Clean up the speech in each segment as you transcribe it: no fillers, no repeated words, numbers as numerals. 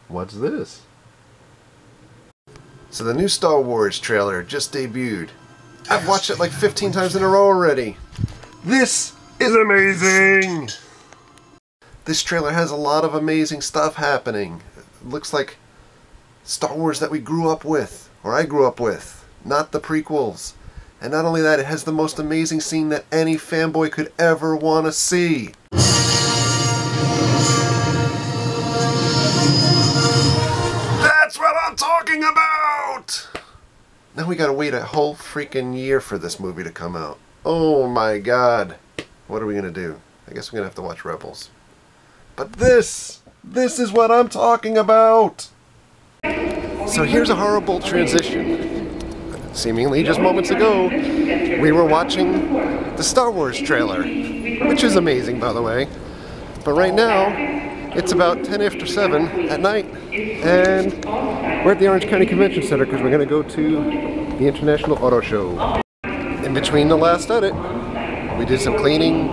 What's this? So the new Star Wars trailer just debuted. I've watched it like 15 times in a row already. This is amazing! This trailer has a lot of amazing stuff happening. It looks like Star Wars that we grew up with, or I grew up with, not the prequels. And not only that, it has the most amazing scene that any fanboy could ever want to see. That's what I'm talking about! Now we gotta wait a whole freaking year for this movie to come out. Oh my god. What are we gonna do? I guess we're gonna have to watch Rebels. But this is what I'm talking about! So here's a horrible transition. Seemingly just moments ago, we were watching the Star Wars trailer, which is amazing, by the way. But right now, it's about 10 after 7 at night, and we're at the Orange County Convention Center because we're going to go to the International Auto Show. In between the last edit, we did some cleaning,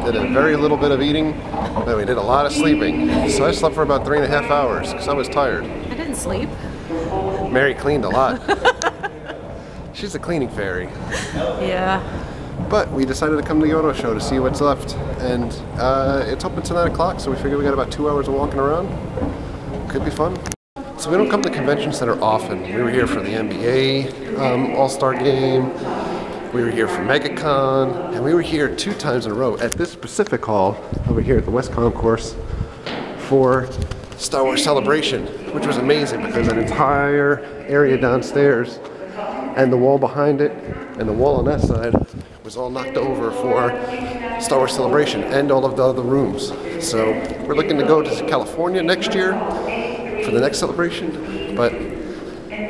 did a very little bit of eating, and we did a lot of sleeping. So I slept for about 3.5 hours because I was tired. I didn't sleep. Mary cleaned a lot. She's a cleaning fairy. Yeah. But we decided to come to the auto show to see what's left. And it's open till 9 o'clock, so we figured we got about 2 hours of walking around. Could be fun. So we don't come to the convention center often. We were here for the NBA All-Star Game. We were here for MegaCon. And we were here 2 times in a row at this specific hall over here at the West Concourse for Star Wars Celebration, which was amazing because that entire area downstairs and the wall behind it and the wall on that side was all knocked over for Star Wars Celebration and all of the other rooms. So we're looking to go to California next year for the next celebration, but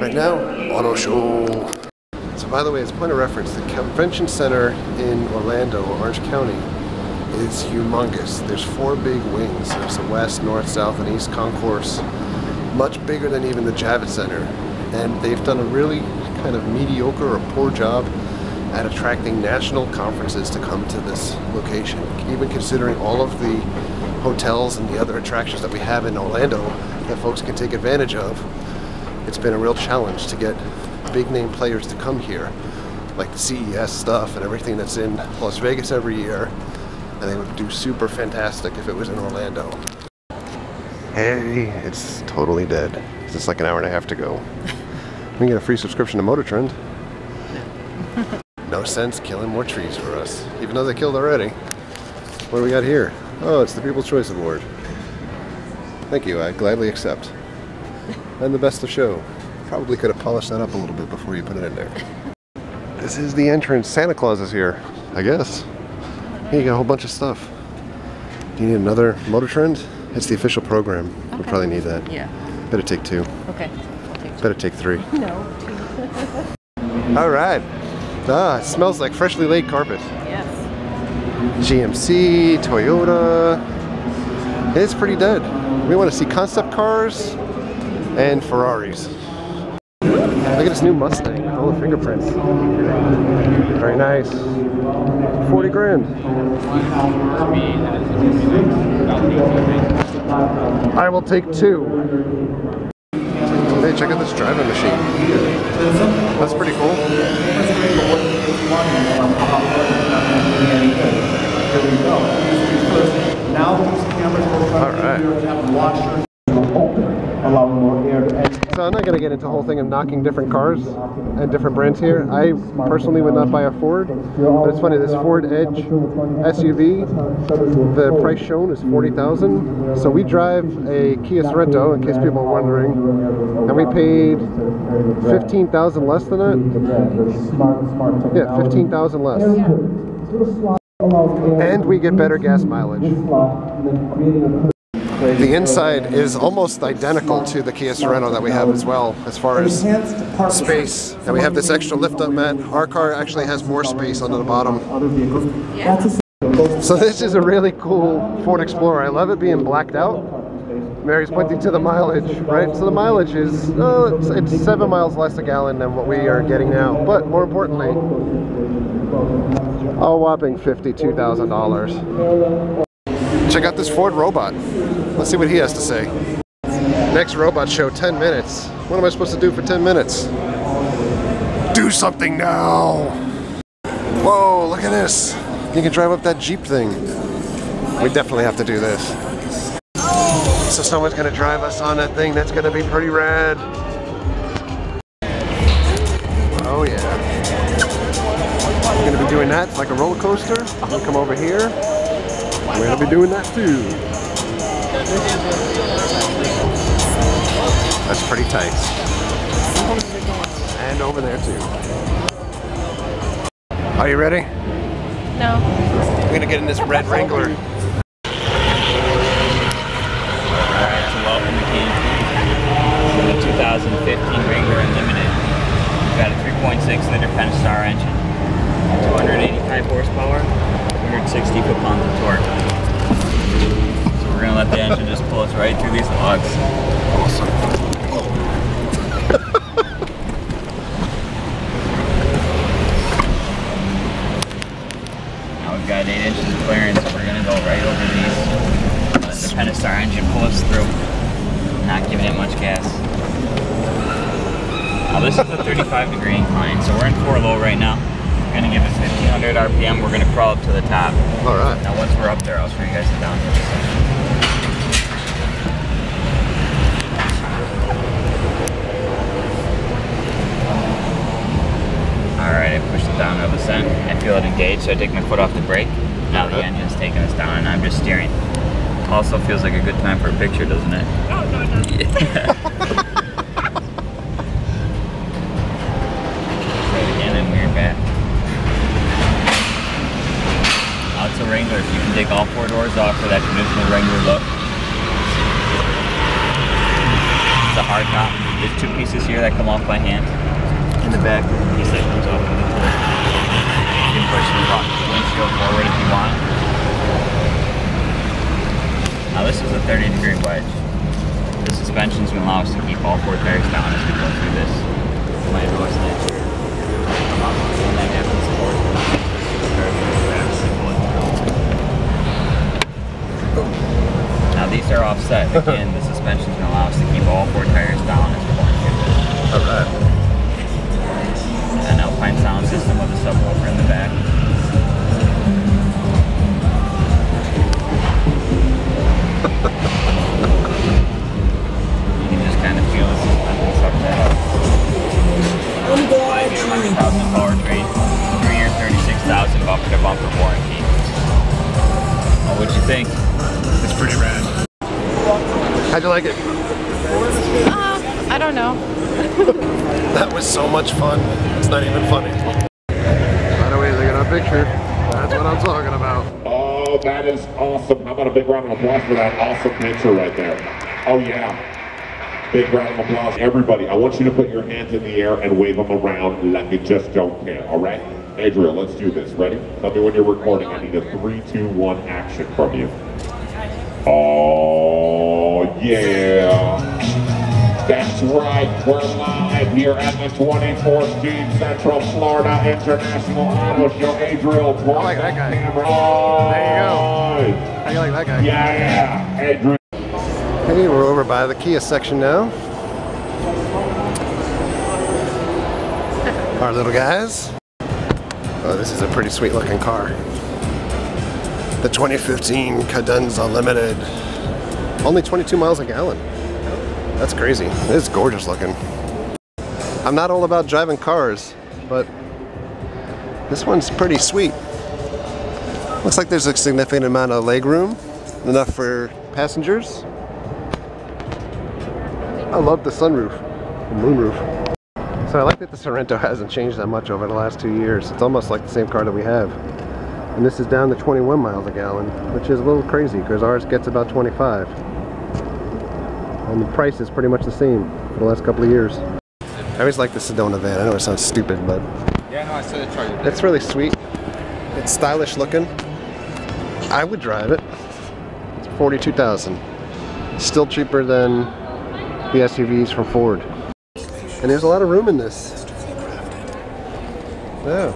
right now, auto show. So by the way, as a point of reference, the convention center in Orlando, Orange County, is humongous. There's 4 big wings. There's the west, north, south, and east concourse. Much bigger than even the Javits Center. And they've done a really kind of mediocre or poor job at attracting national conferences to come to this location. Even considering all of the hotels and the other attractions that we have in Orlando that folks can take advantage of, it's been a real challenge to get big name players to come here, like the CES stuff and everything that's in Las Vegas every year. And they would do super fantastic if it was in Orlando. Hey, it's totally dead. It's just like an hour and a half to go. We can get a free subscription to Motor Trend. No sense killing more trees for us, even though they killed already. What do we got here? Oh, it's the People's Choice Award. Thank you, I gladly accept. And the best of show. Probably could have polished that up a little bit before you put it in there. This is the entrance. Santa Claus is here, I guess. Here you got a whole bunch of stuff. Do you need another Motor Trend? It's the official program. Okay. We'll probably need that. Yeah. Better take 2. Okay. I'll take 2. Better take 3. No, 2. All right. Ah, it smells like freshly laid carpet. Yes. GMC, Toyota. It's pretty dead. We want to see concept cars and Ferraris. Look at this new Mustang, all the fingerprints. Very nice. 40 grand. I will take 2. Hey, check out this driving machine. That's pretty cool. Alright. So I'm not going to get into the whole thing of knocking different cars and different brands here. I personally would not buy a Ford, but it's funny, this Ford Edge SUV, the price shown is $40,000. So we drive a Kia Sorento, in case people are wondering, and we paid $15,000 less than that. Yeah, $15,000 less. And we get better gas mileage. The inside is almost identical to the Kia Sorento that we have as well, as far as space. And we have this extra lift-up mat. Our car actually has more space under the bottom. Yeah. So this is a really cool Ford Explorer. I love it being blacked out. Mary's pointing to the mileage, right? So the mileage is, it's 7 miles less a gallon than what we are getting now. But more importantly, a whopping $52,000. Check out this Ford robot. Let's see what he has to say. Next robot show, 10 minutes. What am I supposed to do for 10 minutes? Do something now! Whoa, look at this. You can drive up that Jeep thing. We definitely have to do this. So someone's gonna drive us on that thing. That's gonna be pretty rad. Oh yeah. We're gonna be doing that. It's like a roller coaster. We'll come over here. We're gonna be doing that too. That's pretty tight. And over there too. Are you ready? No. We're gonna get in this red Wrangler. Alright, so welcome to the 2015 Wrangler Unlimited. We've got a 3.6 liter Pentastar engine, 285 horsepower, 160 foot-pounds of torque. So we're gonna let the engine just pull us right through these logs. Awesome. We've got 8 inches of clearance, so we're going to go right over these. Let the Pentastar engine pull us through. Not giving it much gas. Now this is a 35-degree incline, so we're in 4 low right now. We're going to give us 1500 RPM. We're going to crawl up to the top. All right. Now once we're up there, I'll show you guys the downhill section. Alright, I pushed it down to the descent. I feel it engage, so I take my foot off the brake. Now the engine's taking us down and I'm just steering. Also feels like a good time for a picture, doesn't it? Oh, no, no. Yeah. Right again and we're back. Now it's a Wrangler. If you can take all 4 doors off for that traditional Wrangler look. It's a hard top. There's 2 pieces here that come off by hand. In the back, the piece that comes off of the floor. You can push the windshield forward if you want. Now this is a 30-degree wedge. The suspension's going to allow us to keep all 4 tires down as we go through this. My lowest ledge here. And then having support for the cars to pull it through. Now these are offset. Again, the suspension's going to allow us to keep all 4 tires down as we're going through this. Alright. An Alpine sound system with a subwoofer in the back. You can just kind of feel the suspension suck that up. 5,000 powertrain, 3 year 36,000 bumper to bumper warranty. Well, what'd you think? It's pretty rad. How'd you like it? I don't know. That was so much fun. It's not even funny. By the way, look at our picture. That's what I'm talking about. Oh, that is awesome. How about a big round of applause for that awesome picture right there? Oh, yeah. Big round of applause. Everybody, I want you to put your hands in the air and wave them around like you just don't care, all right? Adriel, let's do this. Ready? Tell me when you're recording. I need a 3, 2, 1 action from you. Oh, yeah. That's right, we're live here at the 24th Gene Central Florida International Auto Show. Adriel, I like that guy. Camera. There you go. How you like that guy? Yeah, Adriel. Hey, we're over by the Kia section now. Our little guys. Oh, this is a pretty sweet looking car. The 2015 Cadenza Limited. Only 22 miles a gallon. That's crazy. It is gorgeous looking. I'm not all about driving cars, but this one's pretty sweet. Looks like there's a significant amount of leg room, enough for passengers. I love the sunroof, the moonroof. So I like that the Sorento hasn't changed that much over the last 2 years. It's almost like the same car that we have. And this is down to 21 miles a gallon, which is a little crazy because ours gets about 25. And the price is pretty much the same for the last couple of years. I always like the Sedona van. I know it sounds stupid, but yeah, no, I said it. It's really sweet. It's stylish looking. I would drive it. It's $42,000. Still cheaper than the SUVs from Ford. And there's a lot of room in this. Oh.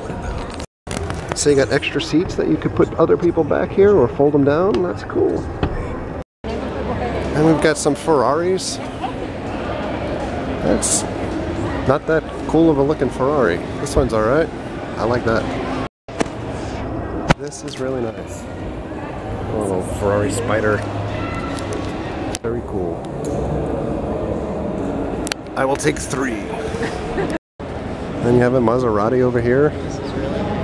So you got extra seats that you could put other people back here or fold them down. That's cool. And we've got some Ferraris. That's not that cool of a looking Ferrari. This one's alright. I like that. This is really nice. A little Ferrari Spider. Very cool. I will take 3. Then you have a Maserati over here.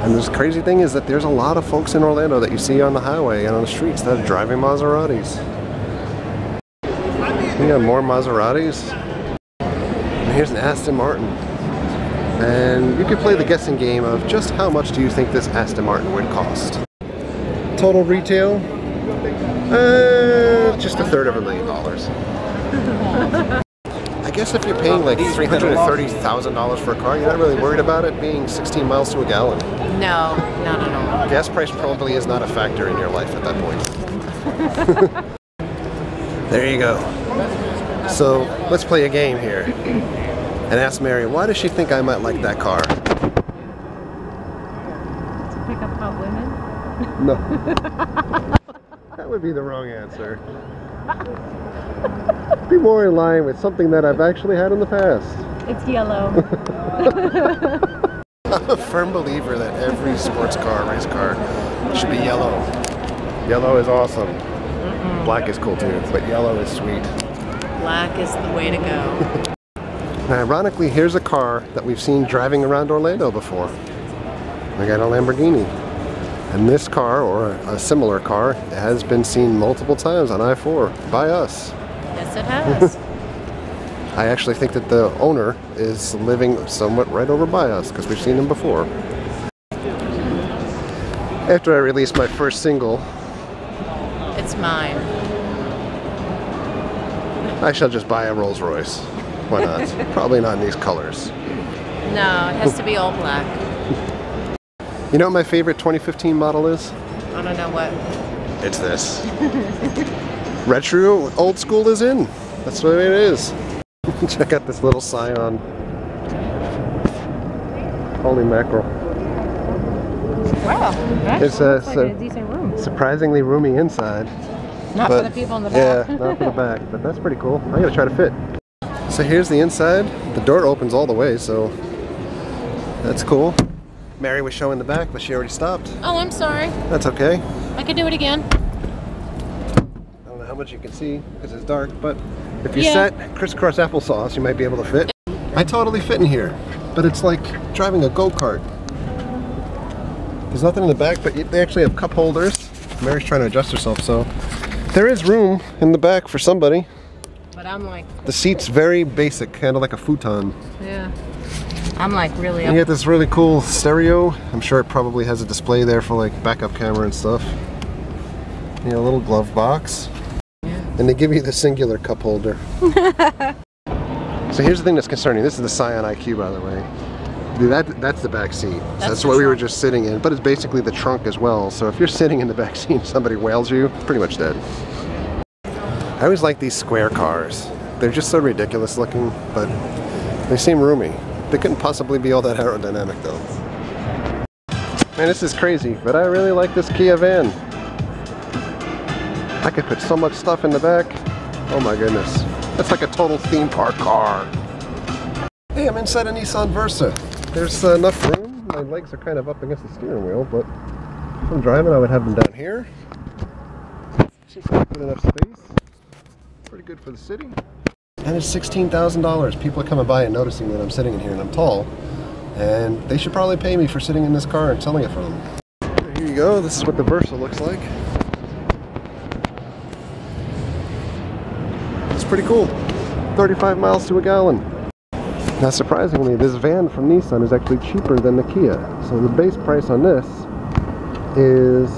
And this crazy thing is that there's a lot of folks in Orlando that you see on the highway and on the streets that are driving Maseratis. We got more Maseratis. And here's an Aston Martin. And you can play the guessing game of just how much do you think this Aston Martin would cost. Total retail, just $1/3 of $1 million. I guess if you're paying like $330,000 for a car, you're not really worried about it being 16 miles to a gallon. No, not at all. Gas price probably is not a factor in your life at that point. There you go. So let's play a game here and ask Mary, why does she think I might like that car? To pick up hot women? No. That would be the wrong answer. Be more in line with something that I've actually had in the past. It's yellow. I'm a firm believer that every sports car, race car, should be yellow. Yellow is awesome. Black is cool too, but yellow is sweet. Black is the way to go. Now, ironically, here's a car that we've seen driving around Orlando before. I got a Lamborghini. And this car, or a similar car, has been seen multiple times on I-4 by us. Yes, it has. I actually think that the owner is living somewhat right over by us because we've seen him before. After I released my first single, It's mine. I shall just buy a Rolls Royce. Why not? Probably not in these colors. No, it has to be all black. You know what my favorite 2015 model is? I don't know what. It's this. Retro old school is in. That's what it is. Check out this little Scion. Holy mackerel. Wow, It's looks like a decent room. surprisingly roomy inside. Not but, for the people in the back. Yeah, not for the back, but that's pretty cool. I'm gonna try to fit. So here's the inside. The door opens all the way, so that's cool. Mary was showing the back, but she already stopped. Oh, I'm sorry. That's okay. I could do it again. I don't know how much you can see because it's dark, but if you Yeah. set crisscross applesauce, you might be able to fit. I totally fit in here, but it's like driving a go-kart. There's nothing in the back, but they actually have cup holders. Mary's trying to adjust herself, so there is room in the back for somebody. But I'm like, The seat's very basic, kind of like a futon. yeah. I'm like really You up. get this really cool stereo. I'm sure it probably has a display there for like backup camera and stuff. You know, a little glove box. And they give you the singular cup holder. So here's the thing that's concerning. This is the Scion IQ, by the way. Dude, that's the back seat. That's the what we were trunk. just sitting in, but it's basically the trunk as well. So if you're sitting in the back seat and somebody whales you, pretty much dead. I always like these square cars. They're just so ridiculous looking, but they seem roomy. They couldn't possibly be all that aerodynamic though. Man, this is crazy, but I really like this Kia van. I could put so much stuff in the back. Oh my goodness. That's like a total theme park car. Hey, I'm inside a Nissan Versa. There's enough room. My legs are kind of up against the steering wheel, but if I'm driving, I would have them down here. Seems like good enough space. Pretty good for the city. And it's $16,000. People are coming by and noticing that I'm sitting in here and I'm tall. And they should probably pay me for sitting in this car and selling it for them. Here you go. This is what the Versa looks like. It's pretty cool. 35 miles to a gallon. Now surprisingly, this van from Nissan is actually cheaper than the Kia. So the base price on this is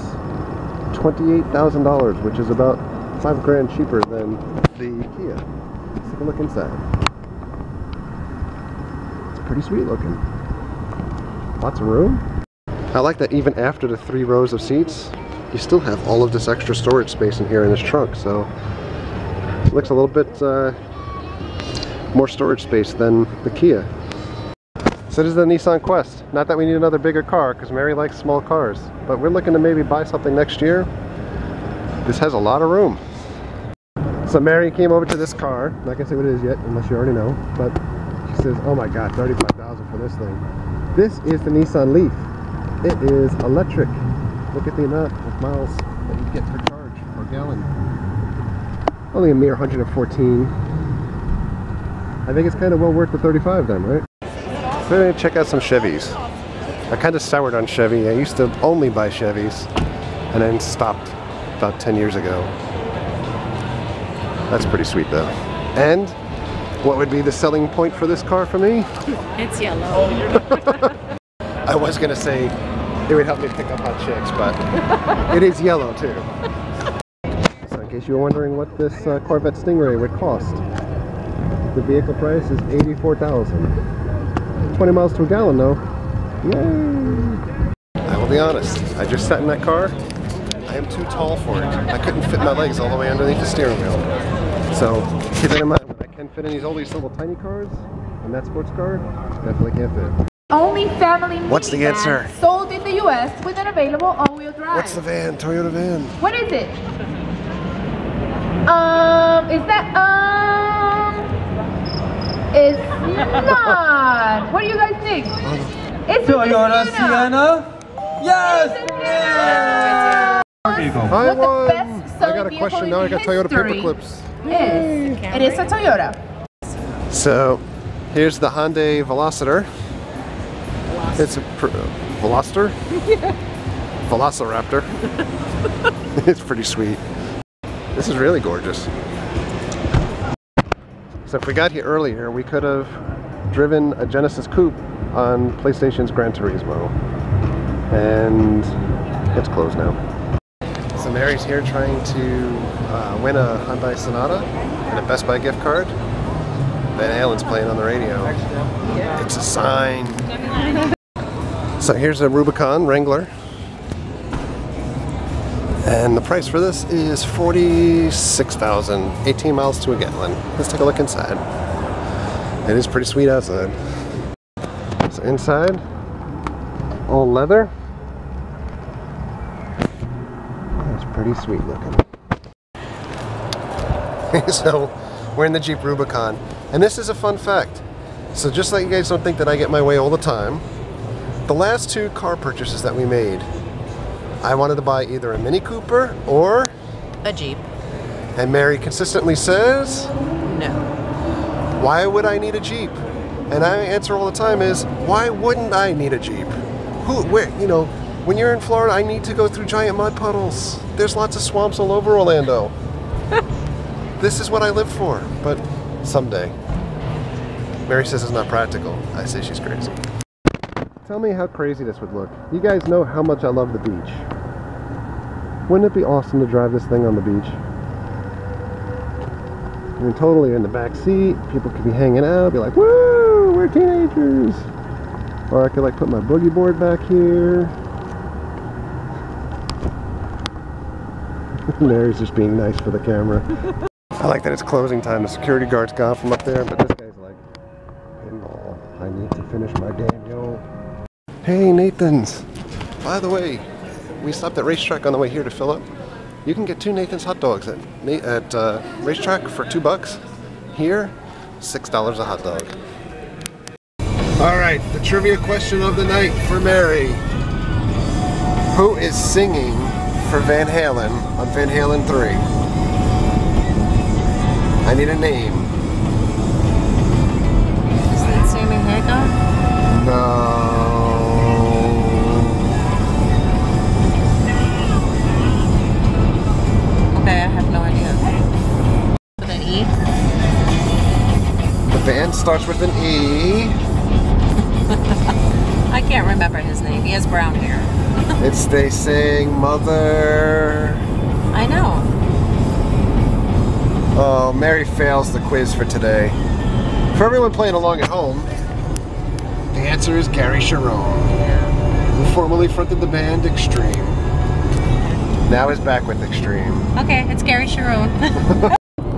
$28,000, which is about $5 grand cheaper than the Kia. Let's take a look inside. It's pretty sweet looking. Lots of room. I like that even after the 3 rows of seats, you still have all of this extra storage space in here in this trunk. So it looks a little bit more storage space than the Kia. So this is the Nissan Quest. Not that we need another bigger car, because Mary likes small cars, but we're looking to maybe buy something next year. This has a lot of room. So So Mary came over to this car. I'm not gonna say what it is yet, unless you already know. But she says, "Oh my God, 35,000 for this thing." This is the Nissan Leaf. It is electric. Look at the amount of miles that you get per charge per gallon. Only a mere 114. I think it's kind of well worth the 35 then, right? So we're gonna check out some Chevys. I kind of soured on Chevy. I used to only buy Chevys and then stopped about 10 years ago. That's pretty sweet though. And what would be the selling point for this car for me? It's yellow. I was gonna say it would help me pick up on chicks, but it is yellow too. So in case you were wondering what this Corvette Stingray would cost, the vehicle price is $84,000. 20 miles to a gallon though. Yay! I will be honest, I just sat in that car. I am too tall for it. I couldn't fit my legs all the way underneath the steering wheel. So keep that in mind. When I can fit in all these little tiny cars, and that sports car, definitely can't fit. Only family What's the answer? Sold in the US with an available all-wheel drive. What's the van? Toyota van. What is it? Is that it's not. What do you guys think? It's Toyota Sienna. Yes! I What won! the best I got a selling question vehicle now. I in got Toyota history paper clips. is. It is a Toyota. So here's the Hyundai Velociter. It's a Veloster? Velociraptor. It's pretty sweet. This is really gorgeous. So if we got here earlier, we could have driven a Genesis Coupe on PlayStation's Gran Turismo. And it's closed now. So Mary's here trying to win a Hyundai Sonata and a Best Buy gift card. Van Halen's playing on the radio. It's a sign. So here's a Rubicon Wrangler. And the price for this is $46,000, 18 miles to a gallon. Let's take a look inside. It is pretty sweet outside. So inside, all leather. That's pretty sweet looking. So we're in the Jeep Rubicon. And this is a fun fact. So just like you guys don't think that I get my way all the time, the last two car purchases that we made, I wanted to buy either a Mini Cooper or A Jeep. and Mary consistently says, No. why would I need a Jeep? And my answer all the time is, why wouldn't I need a Jeep? Where, you know, when you're in Florida, I need to go through giant mud puddles. There's lots of swamps all over Orlando. This is what I live for, but someday. Mary says it's not practical. I say she's crazy. Tell me how crazy this would look. You guys know how much I love the beach. Wouldn't it be awesome to drive this thing on the beach? I mean, totally in the back seat. People could be hanging out, be like, woo, we're teenagers. Or I could like put my boogie board back here. Mary's just being nice for the camera. I like that it's closing time. The security guard's gone from up there, but this guy's like, pinball. I need to finish my Daniel. Hey, Nathan's. By the way, we stopped at Racetrack on the way here to fill up. You can get 2 Nathan's hot dogs at Racetrack for $2. Here, $6 a hot dog. All right, the trivia question of the night for Mary. Who is singing for Van Halen on Van Halen 3? I need a name. Is that Sammy Hagar? No. Okay, I have no idea. With an E? The band starts with an E. I can't remember his name. He has brown hair. They sing Mother. I know. Oh, Mary fails the quiz for today. For everyone playing along at home, the answer is Gary Sharon, who formerly fronted the band Extreme. Now is back with Extreme. Okay, it's Gary Sharon.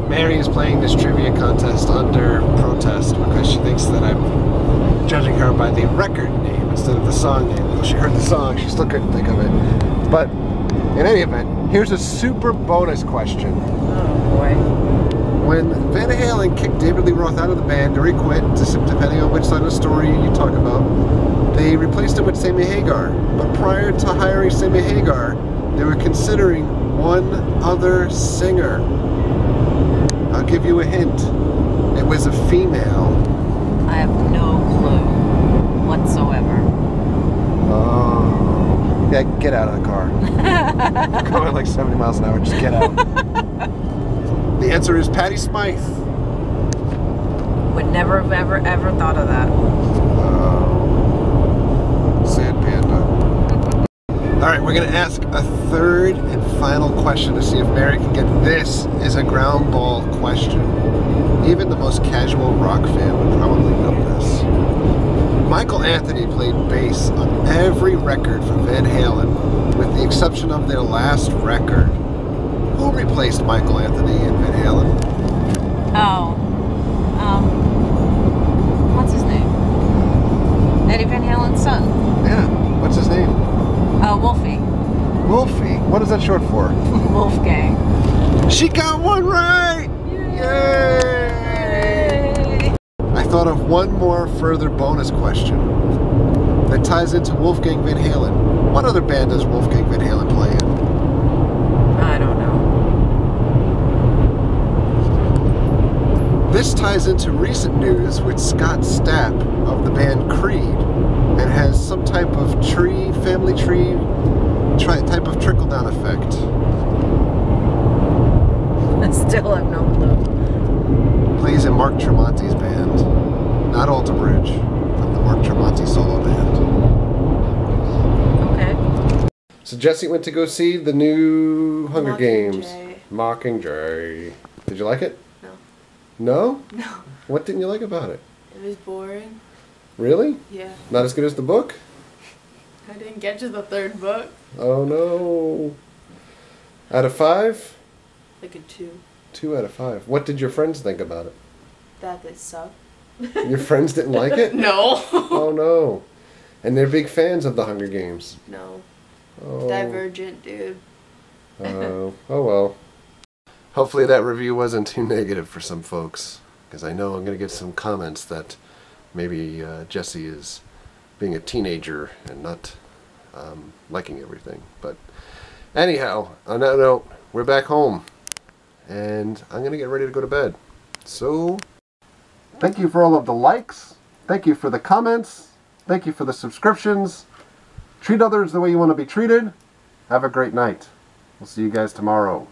Mary is playing this trivia contest under protest because she thinks that I'm judging her by the record name instead of the song name. Well, she heard the song, she still couldn't think of it. But in any event, here's a super bonus question. Oh boy. when Van Halen kicked David Lee Roth out of the band or he quit, depending on which side of the story you talk about, they replaced him with Sammy Hagar. But prior to hiring Sammy Hagar, they were considering one other singer. I'll give you a hint. It was a female. I have no clue whatsoever. Oh. Yeah, get out of the car. You're going like 70 miles an hour, just get out. The answer is Patti Smythe. Would never have ever thought of that. Sad panda. Alright, we're going to ask a third and final question to see if Mary can get this is a ground ball question. Even the most casual rock fan would probably know this. Michael Anthony played bass on every record from Van Halen, with the exception of their last record. Who replaced Michael Anthony in Van Halen? Oh. What's his name? Eddie Van Halen's son. Yeah, what's his name? Wolfie. Wolfie? What is that short for? Wolfgang. She got one right! Yay! I thought of one more further bonus question that ties into Wolfgang Van Halen. What other band does Wolfgang Van Halen play in? I don't know. This ties into recent news with Scott Stapp of the band Creed and has some type of family tree type of trickle-down effect. I still have no clue. Plays in Mark Tremonti's band. Not Alter Bridge, but the Mark Tremonti solo band. Okay. So Jesse went to go see the new Hunger Games. Mockingjay. Mockingjay. Did you like it? No. No? No. What didn't you like about it? It was boring. Really? Yeah. Not as good as the book? I didn't get to the third book. Oh no. Out of 5? Like a 2. 2 out of 5. What did your friends think about it? That they suck. Your friends didn't like it? No. Oh no. And they're big fans of the Hunger Games. No. Oh. Divergent, dude. Oh well. Hopefully that review wasn't too negative for some folks, because I know I'm going to get some comments that maybe Jesse is being a teenager and not liking everything. But anyhow, on that note, we're back home, and I'm going to get ready to go to bed. So, thank you for all of the likes. Thank you for the comments. Thank you for the subscriptions. Treat others the way you want to be treated. Have a great night. We'll see you guys tomorrow.